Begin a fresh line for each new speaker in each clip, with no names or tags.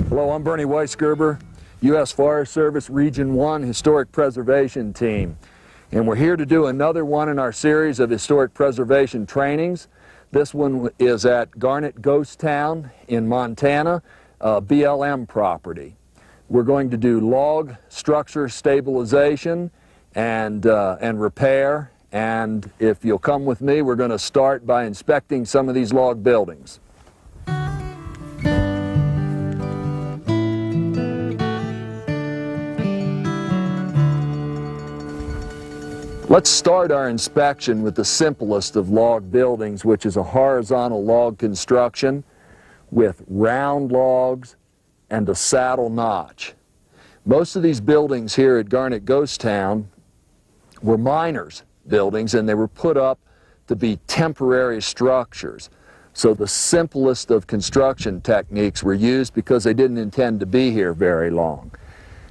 Hello, I'm Bernie Weisgerber, U.S. Forest Service Region 1 Historic Preservation Team. And we're here to do another one in our series of historic preservation trainings. This one is at Garnet Ghost Town in Montana, BLM property. We're going to do log structure stabilization and repair. And if you'll come with me, we're going to start by inspecting some of these log buildings. Let's start our inspection with the simplest of log buildings, which is a horizontal log construction with round logs and a saddle notch. Most of these buildings here at Garnet Ghost Town were miners' buildings, and they were put up to be temporary structures. So the simplest of construction techniques were used because they didn't intend to be here very long.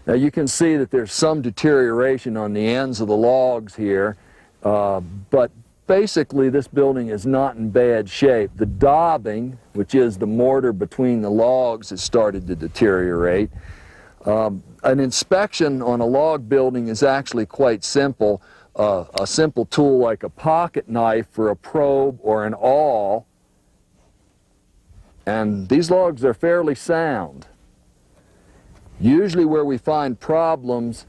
Now you can see that there's some deterioration on the ends of the logs here, but basically this building is not in bad shape. The daubing, which is the mortar between the logs, has started to deteriorate. An inspection on a log building is actually quite simple. A simple tool like a pocket knife for a probe or an awl, and these logs are fairly sound. Usually where we find problems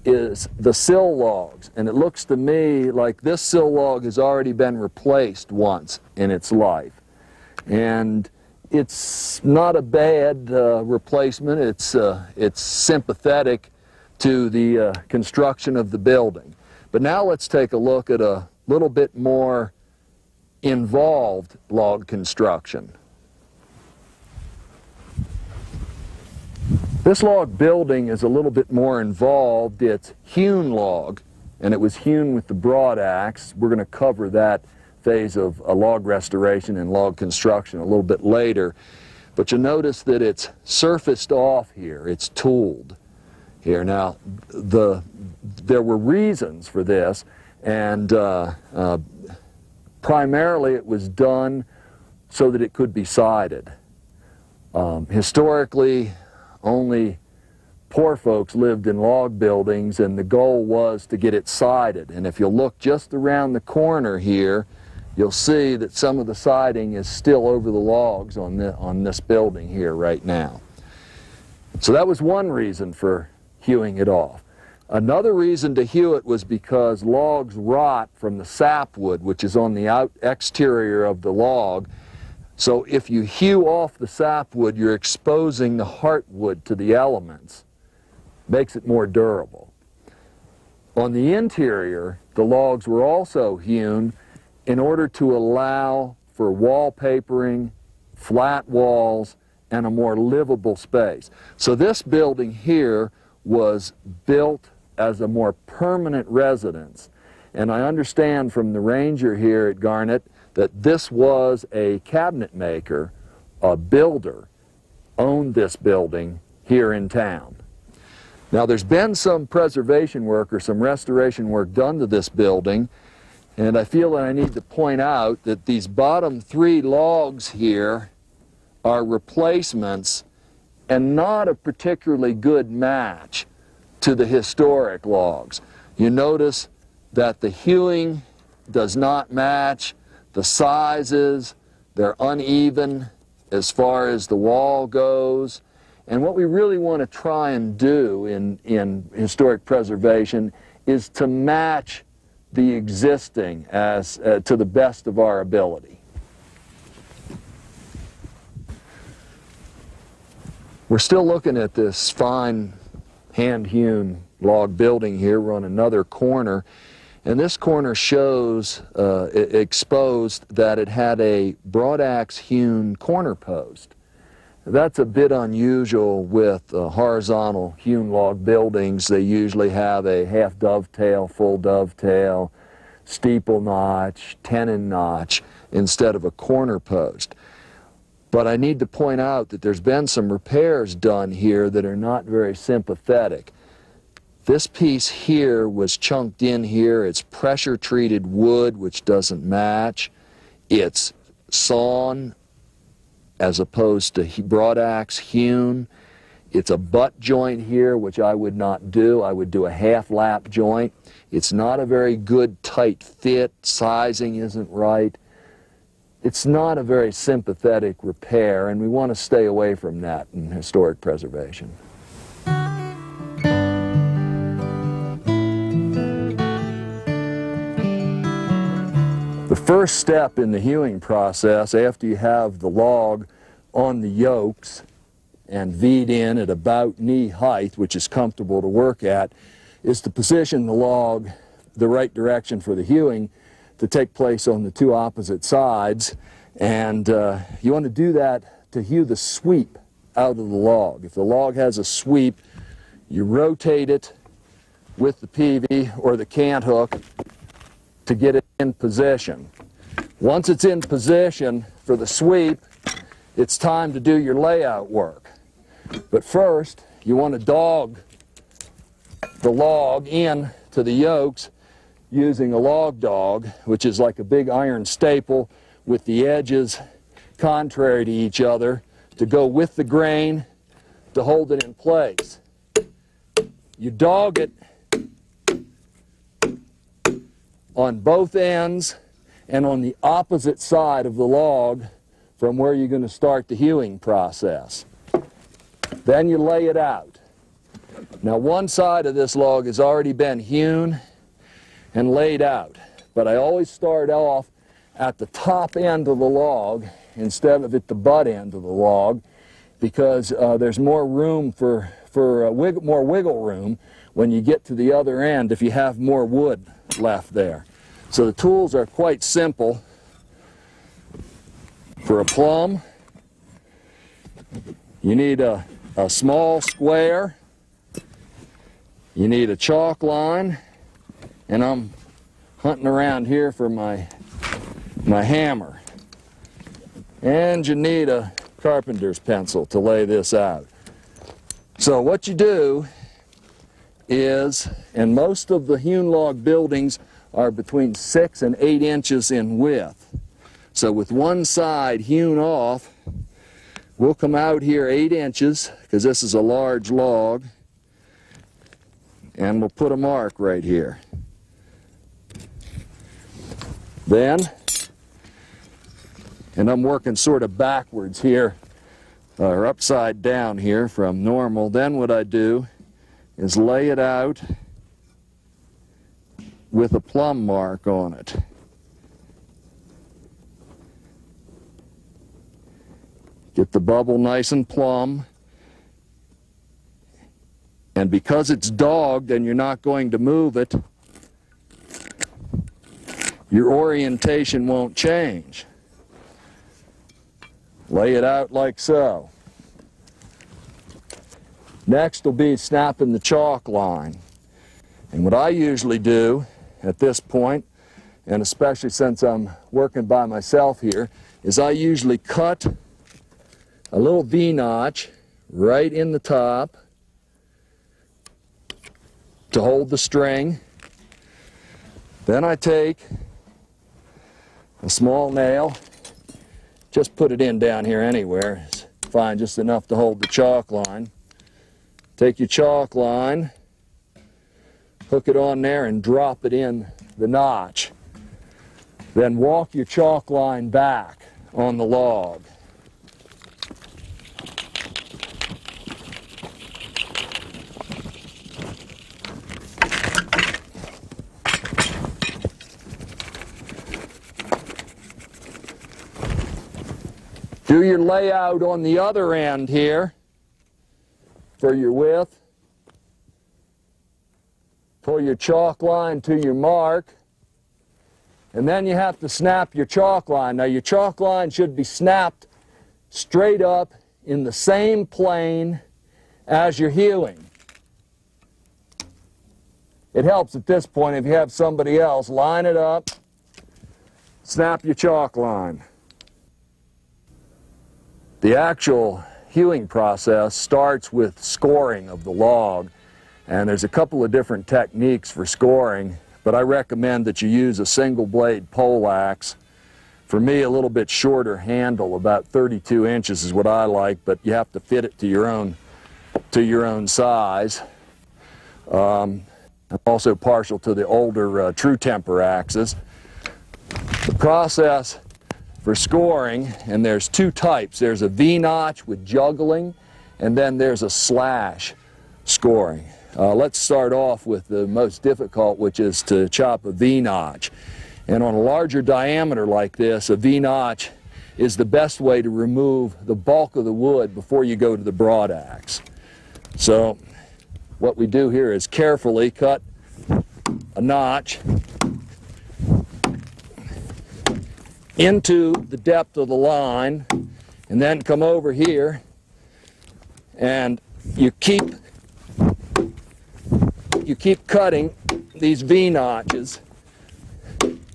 is the sill logs, and it looks to me like this sill log has already been replaced once in its life. And it's not a bad replacement. It's sympathetic to the construction of the building. But now let's take a look at a little bit more involved log construction. This log building is a little bit more involved. It's hewn log, and it was hewn with the broad axe. We're going to cover that phase of log restoration and log construction a little bit later. But you'll notice that it's surfaced off here. It's tooled here. Now, there were reasons for this, and primarily it was done so that it could be sided. Historically, only poor folks lived in log buildings, and the goal was to get it sided. And if you look just around the corner here, you'll see that some of the siding is still over the logs on this building here right now. So that was one reason for hewing it off. Another reason to hew it was because logs rot from the sapwood, which is on the exterior of the log. So if you hew off the sapwood, you're exposing the heartwood to the elements. Makes it more durable. On the interior, the logs were also hewn in order to allow for wallpapering, flat walls, and a more livable space. So this building here was built as a more permanent residence. And I understand from the ranger here at Garnet that this was a cabinet maker, a builder, owned this building here in town. Now there's been some preservation work or some restoration work done to this building, and I feel that I need to point out that these bottom three logs here are replacements and not a particularly good match to the historic logs. You notice that the hewing does not match. The sizes, they're uneven, as far as the wall goes. And what we really want to try and do in historic preservation is to match the existing as to the best of our ability. We're still looking at this fine hand-hewn log building here. We're on another corner, and this corner shows exposed that it had a broadaxe hewn corner post. That's a bit unusual with horizontal hewn log buildings. They usually have a half dovetail, full dovetail, steeple notch, tenon notch instead of a corner post. But I need to point out that there's been some repairs done here that are not very sympathetic. This piece here was chunked in here. It's pressure treated wood, which doesn't match. It's sawn as opposed to broadaxe hewn. It's a butt joint here, which I would not do. I would do a half lap joint. It's not a very good tight fit. Sizing isn't right. It's not a very sympathetic repair, and we want to stay away from that in historic preservation. The first step in the hewing process, after you have the log on the yokes and V'd in at about knee height, which is comfortable to work at, is to position the log the right direction for the hewing to take place on the two opposite sides. And you want to do that to hew the sweep out of the log. If the log has a sweep, you rotate it with the peavey or the cant hook to get it in position. Once it's in position for the sweep, it's time to do your layout work. But first, you want to dog the log in to the yokes using a log dog, which is like a big iron staple with the edges contrary to each other to go with the grain to hold it in place. You dog it on both ends and on the opposite side of the log from where you're going to start the hewing process. Then you lay it out. Now, one side of this log has already been hewn and laid out, but I always start off at the top end of the log instead of at the butt end of the log, because there's more room for more wiggle room when you get to the other end if you have more wood left there. So the tools are quite simple. For a plumb, you need a small square, you need a chalk line, and I'm hunting around here for my hammer. And you need a carpenter's pencil to lay this out. So what you do is, and most of the hewn log buildings are between 6 and 8 inches in width. So with one side hewn off, we'll come out here 8 inches, because this is a large log, and we'll put a mark right here. Then, and I'm working sort of backwards here, or upside down here from normal, then what I do is lay it out with a plumb mark on it. Get the bubble nice and plumb. And because it's dogged and you're not going to move it, your orientation won't change. Lay it out like so. Next will be snapping the chalk line. And what I usually do at this point, and especially since I'm working by myself here, is I usually cut a little V-notch right in the top to hold the string. Then I take a small nail, just put it in down here anywhere, it's fine, just enough to hold the chalk line. Take your chalk line, hook it on there and drop it in the notch. Then walk your chalk line back on the log. Do your layout on the other end here for your width. Pull your chalk line to your mark. And then you have to snap your chalk line. Now your chalk line should be snapped straight up in the same plane as your hewing. It helps at this point if you have somebody else line it up, snap your chalk line. The actual hewing process starts with scoring of the log, and there's a couple of different techniques for scoring, but I recommend that you use a single blade pole axe. For me, a little bit shorter handle, about 32 inches is what I like, but you have to fit it to your own size. I'm also partial to the older true temper axes. The process for scoring, and there's two types. There's a V-notch with juggling, and then there's a slash scoring. Let's start off with the most difficult, which is to chop a V-notch. And on a larger diameter like this, a V-notch is the best way to remove the bulk of the wood before you go to the broad axe. So what we do here is carefully cut a notch into the depth of the line, and then come over here and you keep cutting these V-notches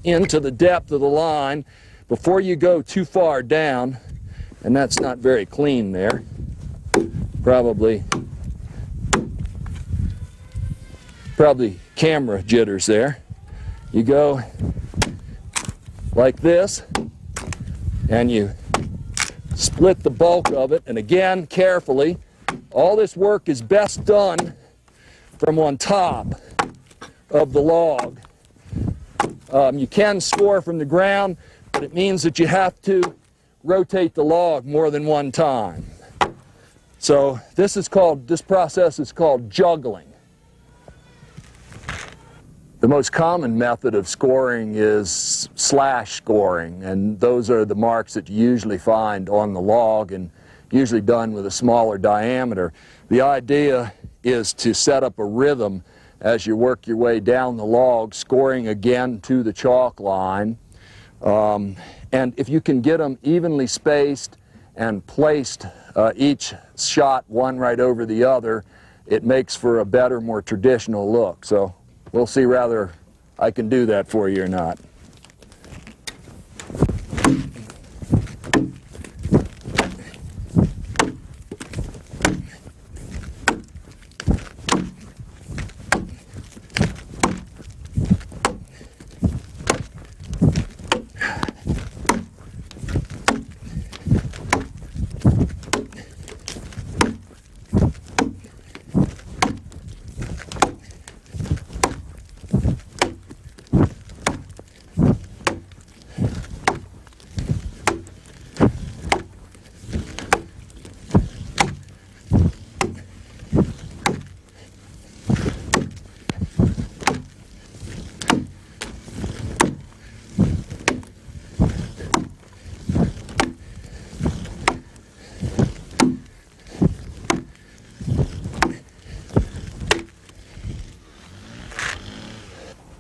into the depth of the line before you go too far down, and that's not very clean there. Probably camera jitters there. You go like this, and you split the bulk of it, and again, carefully. All this work is best done from on top of the log. You can score from the ground, but it means that you have to rotate the log more than one time. So this process is called juggling. The most common method of scoring is slash scoring, and those are the marks that you usually find on the log, and usually done with a smaller diameter. The idea is to set up a rhythm as you work your way down the log, scoring again to the chalk line. And if you can get them evenly spaced and placed, each shot one right over the other, it makes for a better, more traditional look. So we'll see whether I can do that for you or not.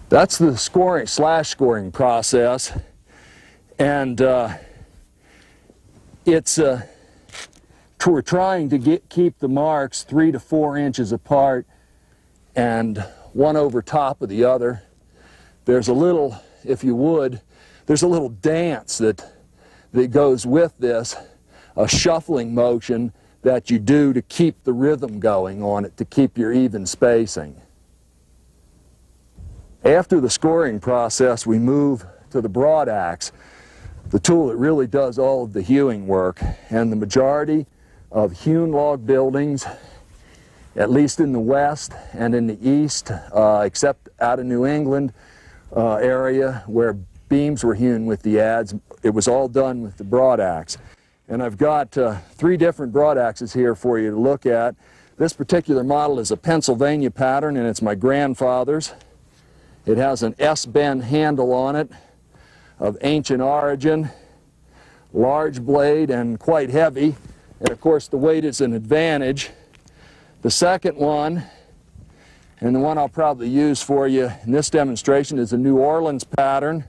That's the slash scoring process, and we're trying to keep the marks 3 to 4 inches apart and one over top of the other. There's a little, if you would, there's a little dance that goes with this, a shuffling motion that you do to keep the rhythm going on it, to keep your even spacing. After the scoring process, we move to the broad axe, the tool that really does all of the hewing work. And the majority of hewn log buildings, at least in the west and in the east, except out of New England area where beams were hewn with the adze, it was all done with the broad axe. And I've got 3 different broad axes here for you to look at. This particular model is a Pennsylvania pattern, and it's my grandfather's. It has an S-bend handle on it of ancient origin. large blade and quite heavy, and of course the weight is an advantage. The second one, and the one I'll probably use for you in this demonstration, is a New Orleans pattern.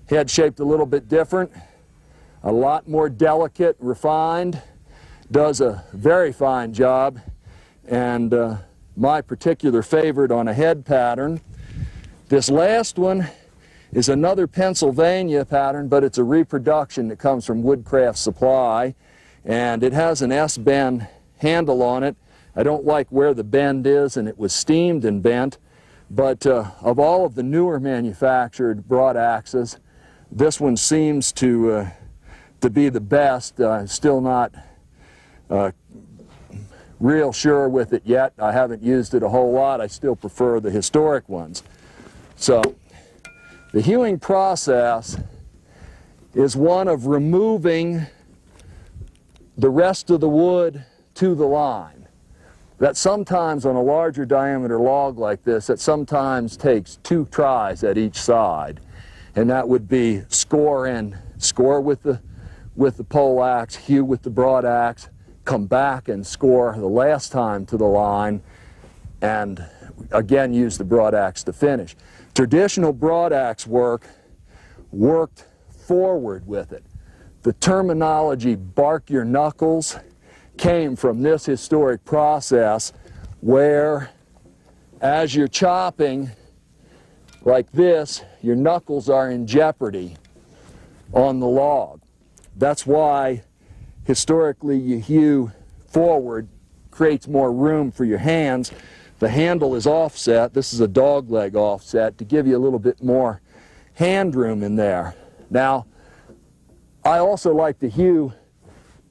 Head shaped a little bit different, a lot more delicate, refined, does a very fine job, and my particular favorite on a head pattern. This last one is another Pennsylvania pattern, but it's a reproduction that comes from Woodcraft Supply, and it has an S-bend handle on it. I don't like where the bend is, and it was steamed and bent, but of all of the newer manufactured broadaxes, this one seems to be the best. I'm still not real sure with it yet. I haven't used it a whole lot. I still prefer the historic ones. So the hewing process is one of removing the rest of the wood to the line. That sometimes on a larger diameter log like this, that sometimes takes 2 tries at each side. And that would be score with the pole axe, hew with the broad axe, come back and score the last time to the line, and again use the broad axe to finish. Traditional broad axe worked forward with it. The terminology "bark your knuckles" came from this historic process where, as you're chopping like this, your knuckles are in jeopardy on the log. That's why historically you hew forward, creates more room for your hands. The handle is offset. This is a dog leg offset to give you a little bit more hand room in there. Now, I also like to hew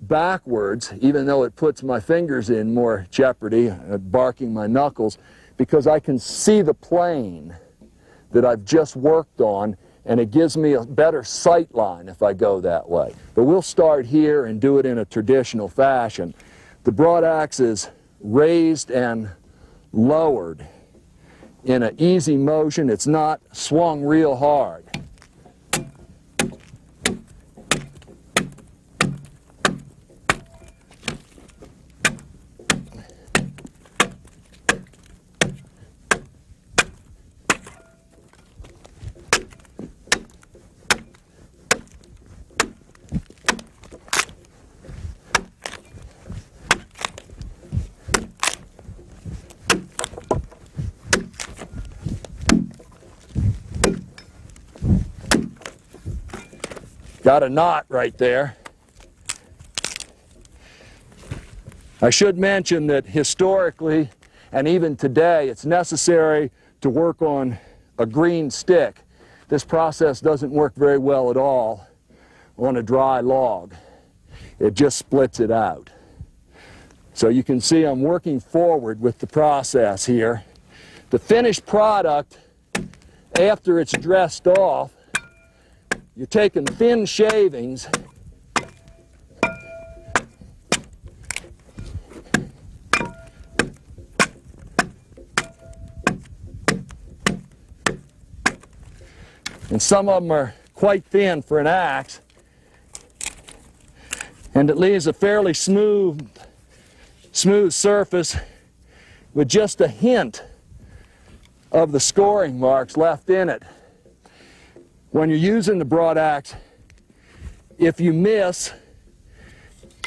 backwards, even though it puts my fingers in more jeopardy, barking my knuckles, because I can see the plane that I've just worked on, and it gives me a better sight line if I go that way. But we'll start here and do it in a traditional fashion. The broad axe is raised and lowered in an easy motion. It's not swung real hard. Got a knot right there. I should mention that historically, and even today, it's necessary to work on a green stick. This process doesn't work very well at all on a dry log. It just splits it out. So you can see I'm working forward with the process here. The finished product, after it's dressed off, you're taking thin shavings and some of them are quite thin for an axe, and it leaves a fairly smooth surface with just a hint of the scoring marks left in it. When you're using the broad axe, if you miss,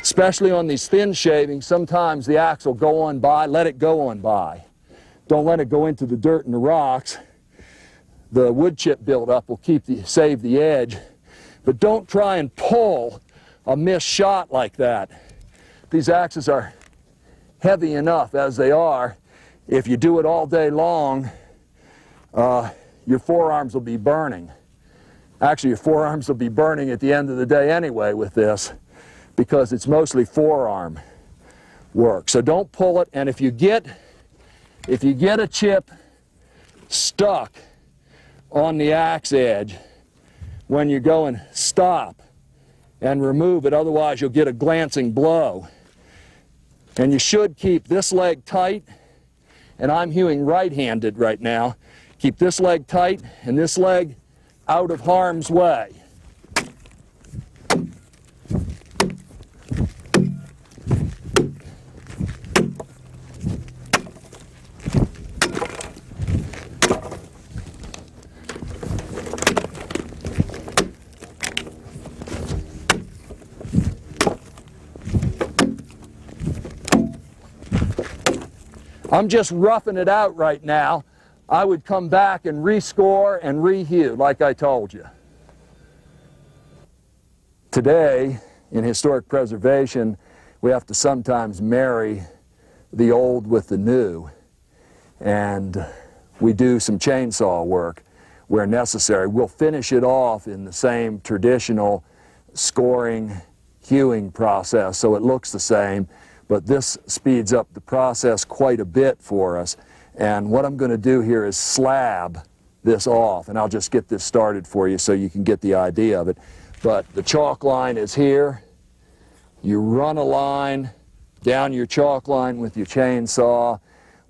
especially on these thin shavings, sometimes the axe will go on by. Let it go on by. Don't let it go into the dirt and the rocks. The wood chip buildup will save the edge. But don't try and pull a missed shot like that. These axes are heavy enough as they are. If you do it all day long, your forearms will be burning. Actually, your forearms will be burning at the end of the day anyway with this, because it's mostly forearm work. So don't pull it, and if you get a chip stuck on the axe edge when you're going, stop and remove it, otherwise you'll get a glancing blow. And you should keep this leg tight, and I'm hewing right-handed right now. Keep this leg tight and this leg out of harm's way. I'm just roughing it out right now. I would come back and rescore and rehew, like I told you. Today, in historic preservation, we have to sometimes marry the old with the new. And we do some chainsaw work where necessary. We'll finish it off in the same traditional scoring, hewing process so it looks the same, but this speeds up the process quite a bit for us. And what I'm going to do here is slab this off, and I'll just get this started for you so you can get the idea of it. But the chalk line is here. You run a line down your chalk line with your chainsaw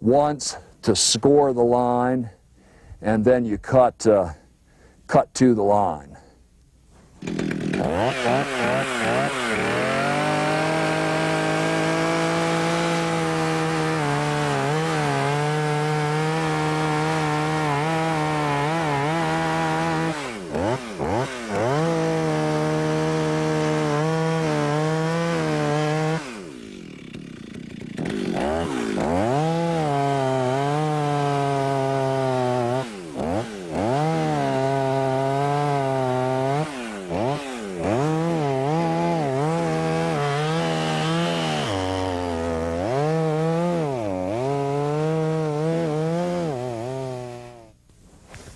once to score the line, and then you cut to the line.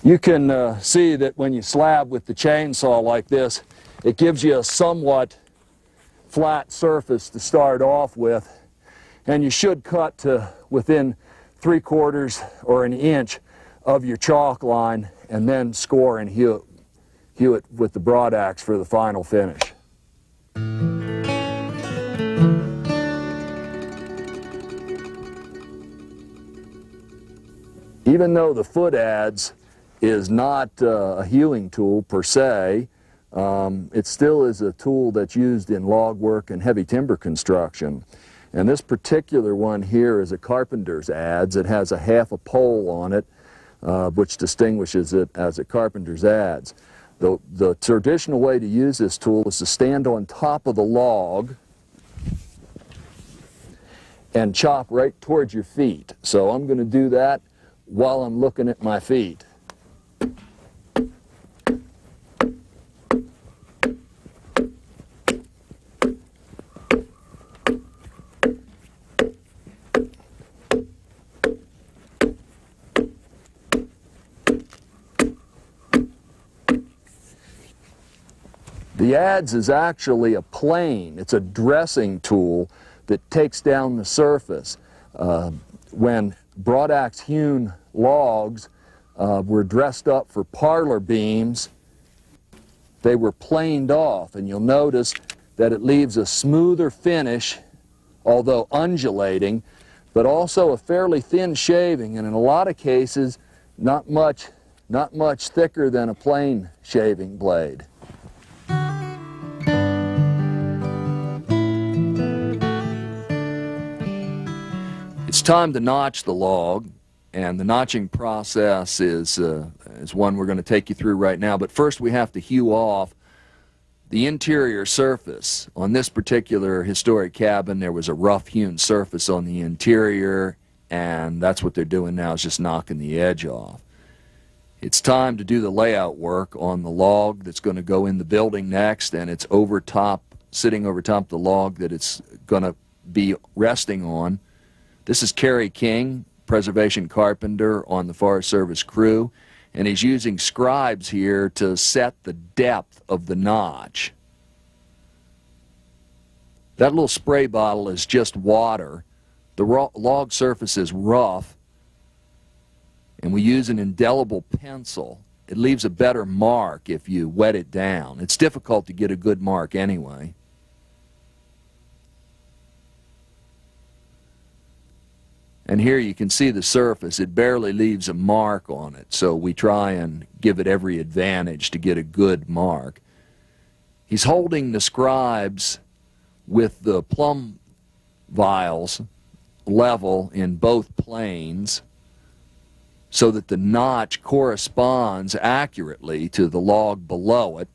You can see that when you slab with the chainsaw like this, it gives you a somewhat flat surface to start off with, and you should cut to within 3/4 or an inch of your chalk line and then score and hew it with the broad axe for the final finish. Even though the foot adze is not a hewing tool per se, it still is a tool that's used in log work and heavy timber construction. And this particular one here is a carpenter's adze. It has a half a pole on it, which distinguishes it as a carpenter's adze. The traditional way to use this tool is to stand on top of the log and chop right towards your feet. So I'm going to do that while I'm looking at my feet. The adze is actually a plane. It's a dressing tool that takes down the surface. When broadaxe hewn logs were dressed up for parlor beams, they were planed off, and you'll notice that it leaves a smoother finish, although undulating, but also a fairly thin shaving, and in a lot of cases not much thicker than a plain shaving blade. It's time to notch the log, and the notching process is one we're going to take you through right now. But first we have to hew off the interior surface. On this particular historic cabin, there was a rough hewn surface on the interior, and that's what they're doing now, is just knocking the edge off. It's time to do the layout work on the log that's going to go in the building next, and it's over top, sitting over top the log that it's going to be resting on. This is Kerry King, preservation carpenter on the Forest Service crew, and he's using scribes here to set the depth of the notch. That little spray bottle is just water. The log surface is rough, and we use an indelible pencil. It leaves a better mark if you wet it down. It's difficult to get a good mark anyway. And here you can see the surface. It barely leaves a mark on it, so we try and give it every advantage to get a good mark. He's holding the scribes with the plumb vials level in both planes so that the notch corresponds accurately to the log below it.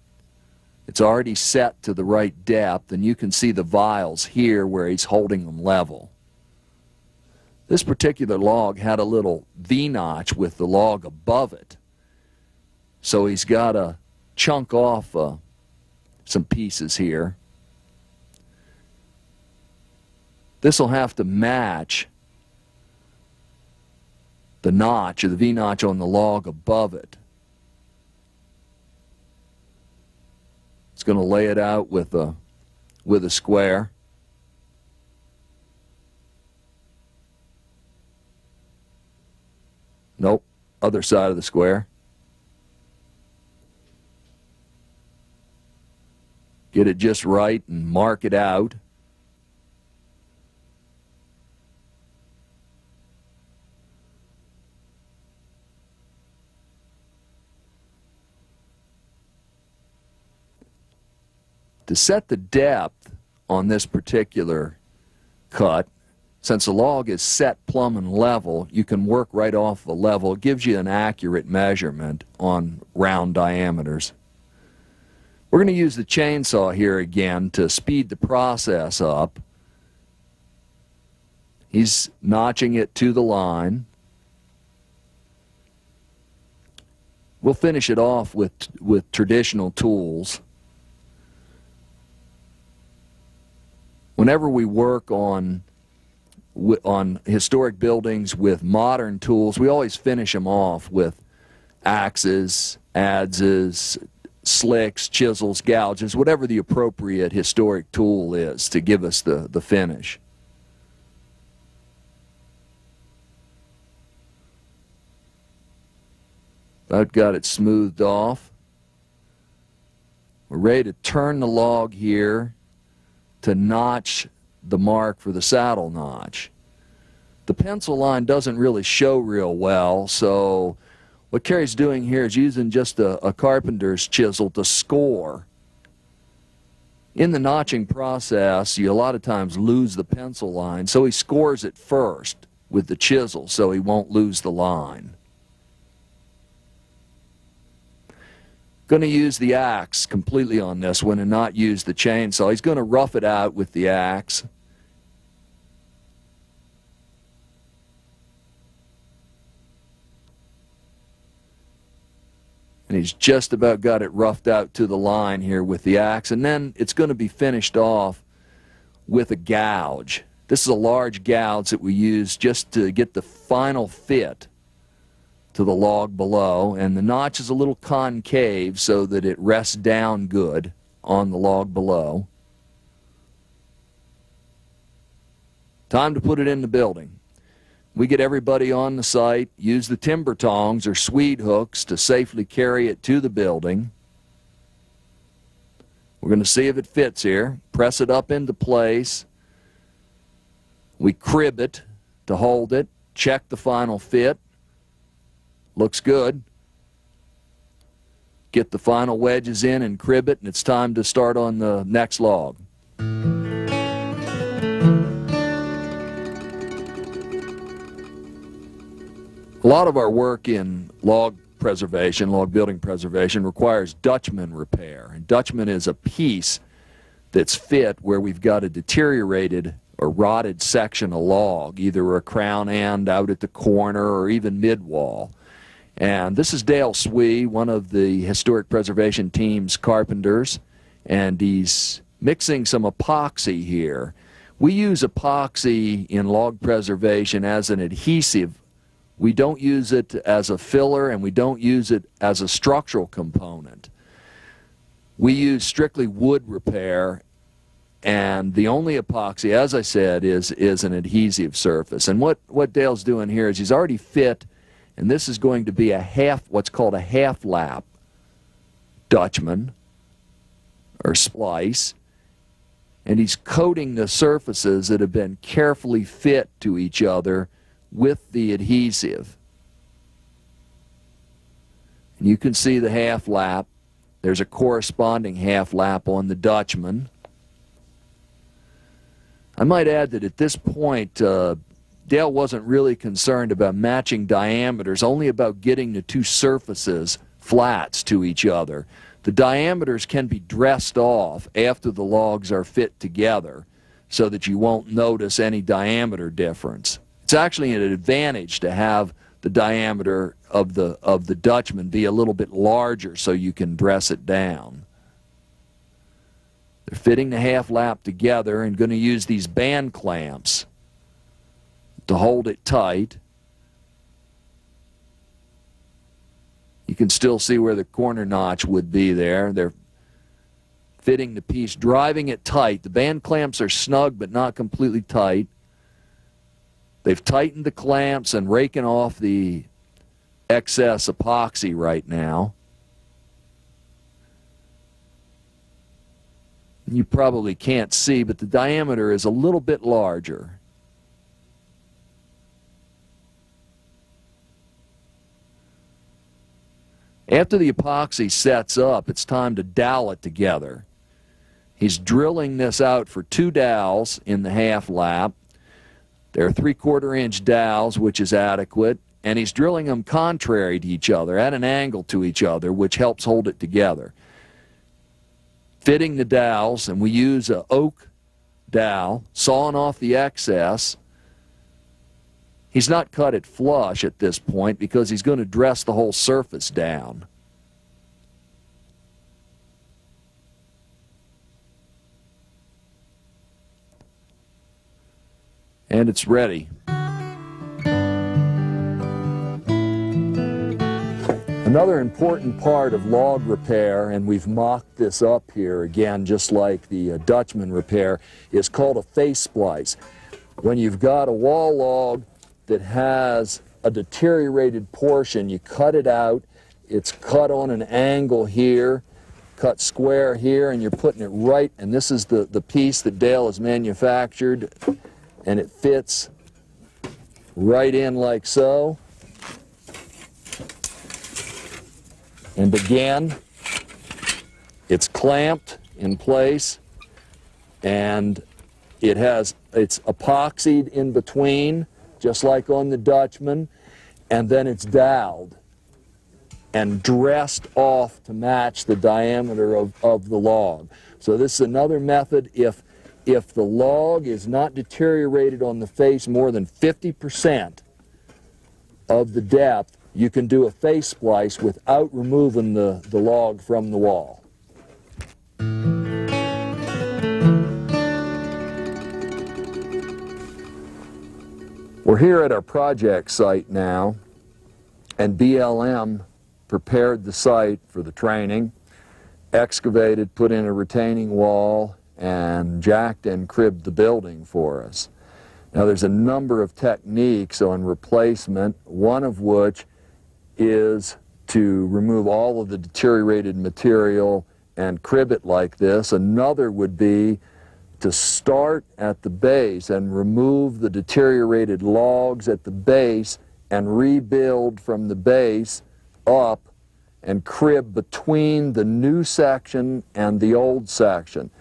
It's already set to the right depth, and you can see the vials here where he's holding them level. This particular log had a little V-notch with the log above it. So he's got to chunk off some pieces here. This will have to match the notch, or the V-notch on the log above it. It's going to lay it out with a square. Nope, other side of the square. Get it just right and mark it out. To set the depth on this particular cut, since the log is set plumb and level, you can work right off the level. It gives you an accurate measurement on round diameters. We're going to use the chainsaw here again to speed the process up. He's notching it to the line. We'll finish it off with traditional tools. Whenever we work on historic buildings with modern tools, we always finish them off with axes, adzes, slicks, chisels, gouges, whatever the appropriate historic tool is to give us the finish. I've got it smoothed off. We're ready to turn the log here to notch the mark for the saddle notch. The pencil line doesn't really show real well, so what Carrie's doing here is using just a carpenter's chisel to score. In the notching process, you a lot of times lose the pencil line, so he scores it first with the chisel so he won't lose the line. Going to use the axe completely on this one and not use the chainsaw. He's going to rough it out with the axe. And he's just about got it roughed out to the line here with the axe. And then it's going to be finished off with a gouge. This is a large gouge that we use just to get the final fit to the log below. And the notch is a little concave so that it rests down good on the log below. Time to put it in the building. We get everybody on the site, use the timber tongs or Swede hooks to safely carry it to the building. We're going to see if it fits here. Press it up into place. We crib it to hold it. Check the final fit. Looks good. Get the final wedges in and crib it, and it's time to start on the next log. A lot of our work in log preservation, log building preservation, requires Dutchman repair. And Dutchman is a piece that's fit where we've got a deteriorated or rotted section of log, either a crown end out at the corner or even mid-wall. And this is Dale Swee, one of the historic preservation team's carpenters, and he's mixing some epoxy here. We use epoxy in log preservation as an adhesive. We don't use it as a filler, and we don't use it as a structural component. We use strictly wood repair, and the only epoxy, as I said, is an adhesive surface. And what Dale's doing here is he's already fit, and this is going to be what's called a half lap Dutchman or splice, and he's coating the surfaces that have been carefully fit to each other with the adhesive. And you can see the half lap. There's a corresponding half lap on the Dutchman. I might add that at this point, Dale wasn't really concerned about matching diameters, only about getting the two surfaces flats to each other. The diameters can be dressed off after the logs are fit together so that you won't notice any diameter difference. It's actually an advantage to have the diameter of the Dutchman be a little bit larger so you can dress it down. They're fitting the half lap together and going to use these band clamps to hold it tight. You can still see where the corner notch would be there. They're fitting the piece, driving it tight. The band clamps are snug but not completely tight. They've tightened the clamps and raking off the excess epoxy right now. You probably can't see, but the diameter is a little bit larger. After the epoxy sets up, it's time to dowel it together. He's drilling this out for 2 dowels in the half lap. They're 3/4 inch dowels, which is adequate, and he's drilling them contrary to each other, at an angle to each other, which helps hold it together. Fitting the dowels, and we use an oak dowel, sawing off the excess. He's not cut it flush at this point because he's going to dress the whole surface down. And it's ready. Another important part of log repair, and we've mocked this up here again just like the Dutchman repair, is called a face splice. When you've got a wall log that has a deteriorated portion, you cut it out, it's cut on an angle here, cut square here, and you're putting it right, and this is the piece that Dale has manufactured, and it fits right in like so. And again, it's clamped in place, and it's epoxied in between, just like on the Dutchman, and then it's doweled and dressed off to match the diameter of the log. So this is another method. If the log is not deteriorated on the face more than 50% of the depth, you can do a face splice without removing the log from the wall. We're here at our project site now, and BLM prepared the site for the training, excavated, put in a retaining wall, and jacked and cribbed the building for us. Now there's a number of techniques on replacement, one of which is to remove all of the deteriorated material and crib it like this. Another would be to start at the base and remove the deteriorated logs at the base and rebuild from the base up and crib between the new section and the old section.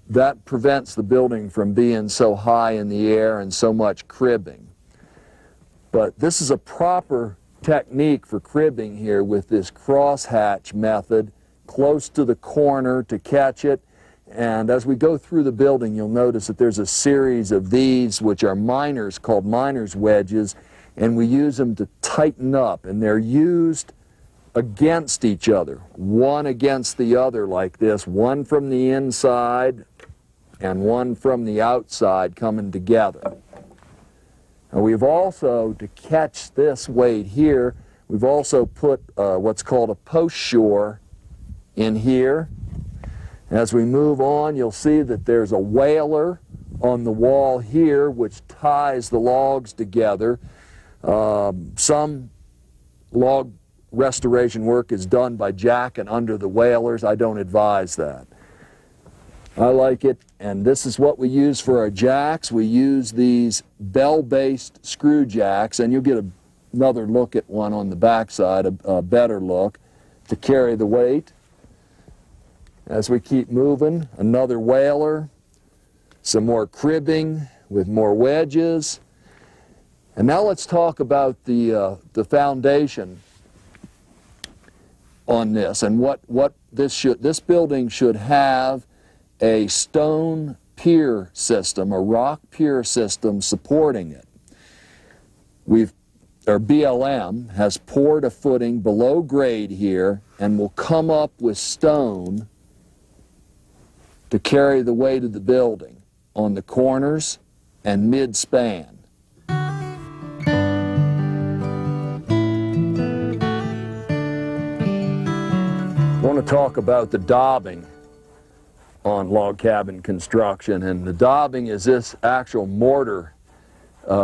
That prevents the building from being so high in the air and so much cribbing. But this is a proper technique for cribbing here with this crosshatch method close to the corner to catch it. And as we go through the building, you'll notice that there's a series of these, which are miners, called miners wedges, and we use them to tighten up, and they're used against each other, one against the other like this, one from the inside and one from the outside coming together. And we've also, to catch this weight here, we've also put what's called a post shore in here. As we move on, you'll see that there's a whaler on the wall here which ties the logs together. Some log restoration work is done by jacking under the whalers. I don't advise that. I like it, and this is what we use for our jacks. We use these bell-based screw jacks, and you'll get another look at one on the backside, a better look, to carry the weight. As we keep moving, another whaler, some more cribbing with more wedges. And now let's talk about the foundation on this, and what this building should have a stone pier system, a rock pier system supporting it. BLM has poured a footing below grade here and will come up with stone to carry the weight of the building on the corners and mid-span. I want to talk about the daubing on log cabin construction, and the daubing is this actual mortar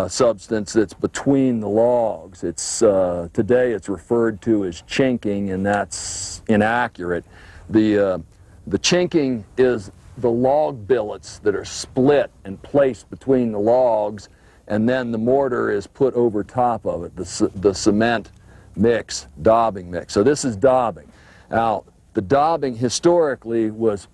substance that's between the logs. It's today it's referred to as chinking, and that's inaccurate. The chinking is the log billets that are split and placed between the logs, and then the mortar is put over top of it, the cement mix, daubing mix. So this is daubing. Now, the daubing historically was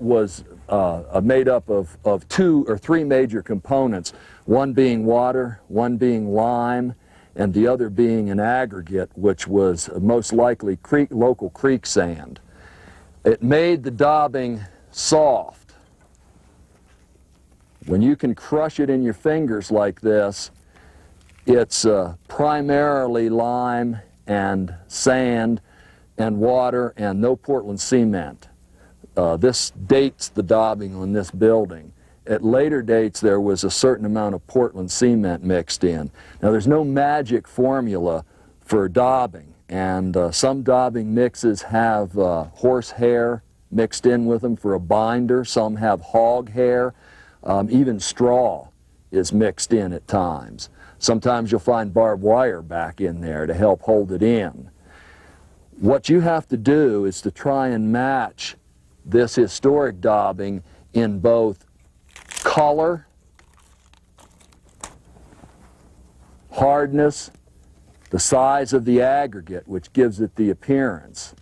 made up of 2 or 3 major components, one being water, one being lime, and the other being an aggregate, which was most likely local creek sand. It made the daubing soft. When you can crush it in your fingers like this, it's primarily lime and sand and water and no Portland cement. This dates the daubing on this building. At later dates, there was a certain amount of Portland cement mixed in. Now, there's no magic formula for daubing, and some daubing mixes have horse hair mixed in with them for a binder. Some have hog hair. Even straw is mixed in at times. Sometimes you'll find barbed wire back in there to help hold it in. What you have to do is to try and match this historic daubing in both color, hardness, the size of the aggregate, which gives it the appearance.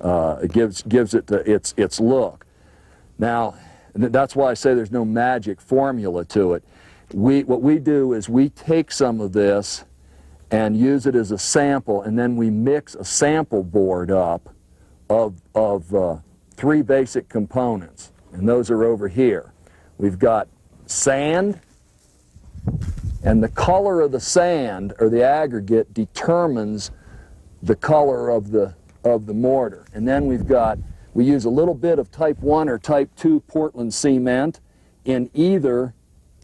It gives it its look. Now, that's why I say there's no magic formula to it. What we do is we take some of this and use it as a sample, and then we mix a sample board up of 3 basic components, and those are over here. We've got sand, and the color of the sand or the aggregate determines the color of the mortar. And then we use a little bit of type 1 or type 2 Portland cement in either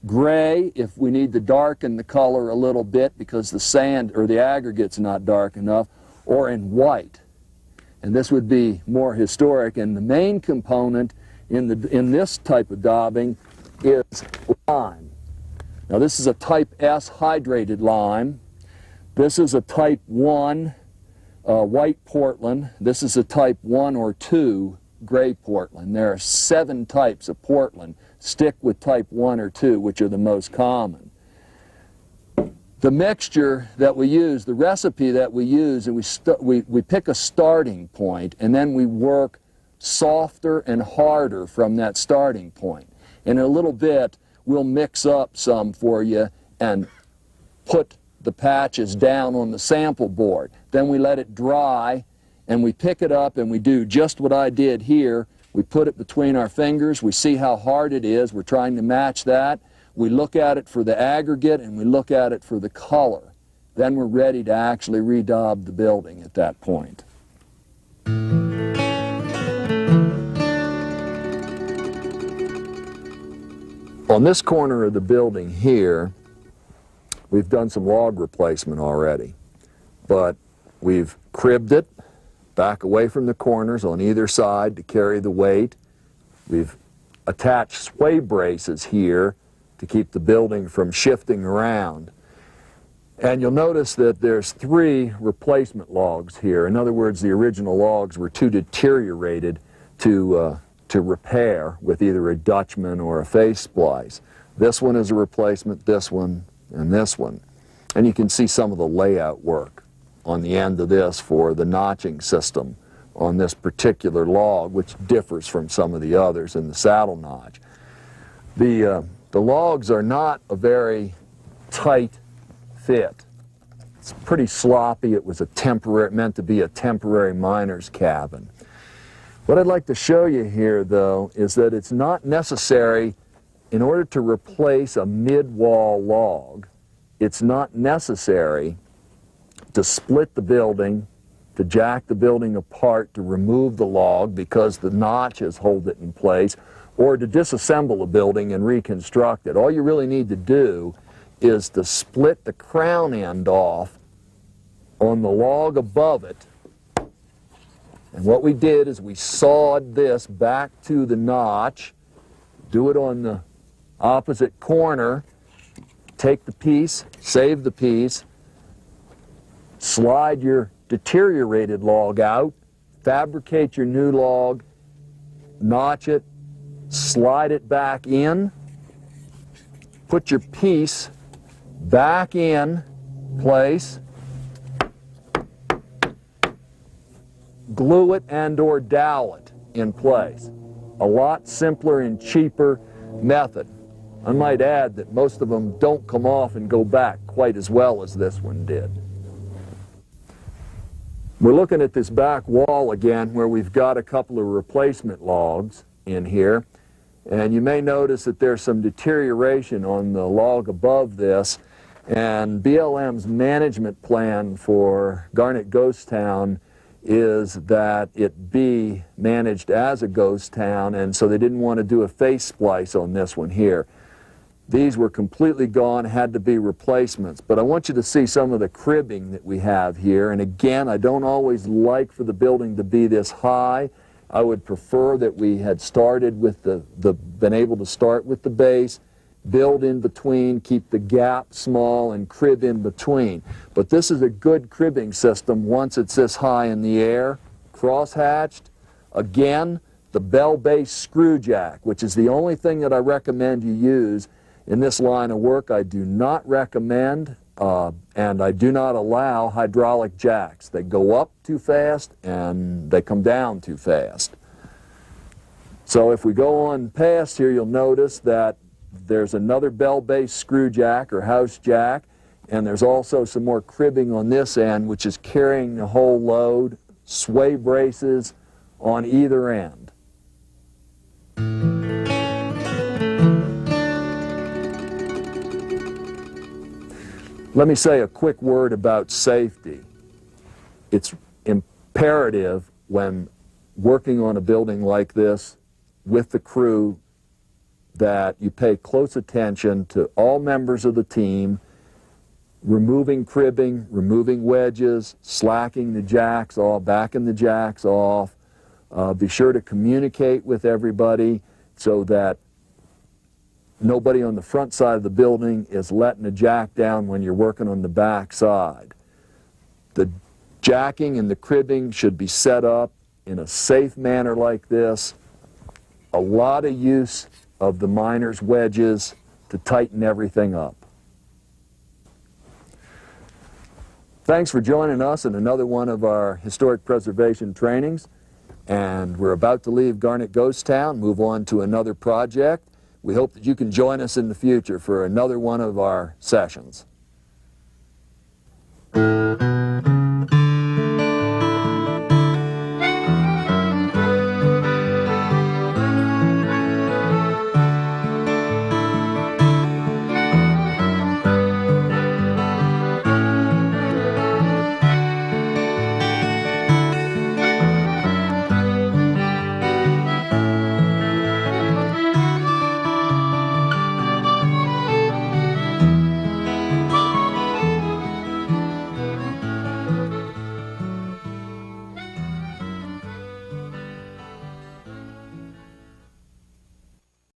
gray if we need to darken the color a little bit because the sand or the aggregate's not dark enough, or in white. And this would be more historic. And the main component in this type of daubing is lime. Now, this is a type S hydrated lime. This is a type 1 white Portland. This is a type 1 or 2 gray Portland. There are 7 types of Portland. Stick with type 1 or 2, which are the most common. The mixture that we use, the recipe that we use, and we pick a starting point, and then we work softer and harder from that starting point. In a little bit, we'll mix up some for you and put the patches down on the sample board. Then we let it dry, and we pick it up and we do just what I did here. We put it between our fingers. We see how hard it is. We're trying to match that. We look at it for the aggregate, and we look at it for the color. Then we're ready to actually redaub the building at that point. On this corner of the building here, we've done some log replacement already, but we've cribbed it back away from the corners on either side to carry the weight. We've attached sway braces here to keep the building from shifting around. And you'll notice that there's 3 replacement logs here. In other words, the original logs were too deteriorated to repair with either a Dutchman or a face splice. This one is a replacement, this one, and this one. And you can see some of the layout work on the end of this for the notching system on this particular log, which differs from some of the others in the saddle notch. The logs are not a very tight fit. It's pretty sloppy. It was meant to be a temporary miner's cabin. What I'd like to show you here, though, is that it's not necessary, in order to replace a mid-wall log, it's not necessary to split the building, to jack the building apart, to remove the log because the notches hold it in place, or to disassemble a building and reconstruct it. All you really need to do is to split the crown end off on the log above it. And what we did is we sawed this back to the notch, do it on the opposite corner, take the piece, save the piece, slide your deteriorated log out, fabricate your new log, notch it, slide it back in, put your piece back in place, glue it and or dowel it in place. A lot simpler and cheaper method. I might add that most of them don't come off and go back quite as well as this one did. We're looking at this back wall again where we've got a couple of replacement logs in here, and you may notice that there's some deterioration on the log above this, and BLM's management plan for Garnet Ghost Town is that it be managed as a ghost town, and so they didn't want to do a face splice on this one here. These were completely gone, had to be replacements. But I want you to see some of the cribbing that we have here. And again, I don't always like for the building to be this high. I would prefer that we had started with been able to start with the base, build in between, keep the gap small, and crib in between. But this is a good cribbing system once it's this high in the air, cross-hatched. Again, the bell-base screw jack, which is the only thing that I recommend you use in this line of work. I do not recommend and I do not allow hydraulic jacks. They go up too fast and they come down too fast. So if we go on past here, you'll notice that there's another bell-base screw jack or house jack, and there's also some more cribbing on this end, which is carrying the whole load, sway braces on either end. Let me say a quick word about safety. It's imperative when working on a building like this with the crew that you pay close attention to all members of the team, removing cribbing, removing wedges, slacking the jacks off, backing the jacks off. Be sure to communicate with everybody so that nobody on the front side of the building is letting a jack down when you're working on the back side. The jacking and the cribbing should be set up in a safe manner like this. A lot of use of the miner's wedges to tighten everything up. Thanks for joining us in another one of our historic preservation trainings. And we're about to leave Garnet Ghost Town, move on to another project. We hope that you can join us in the future for another one of our sessions.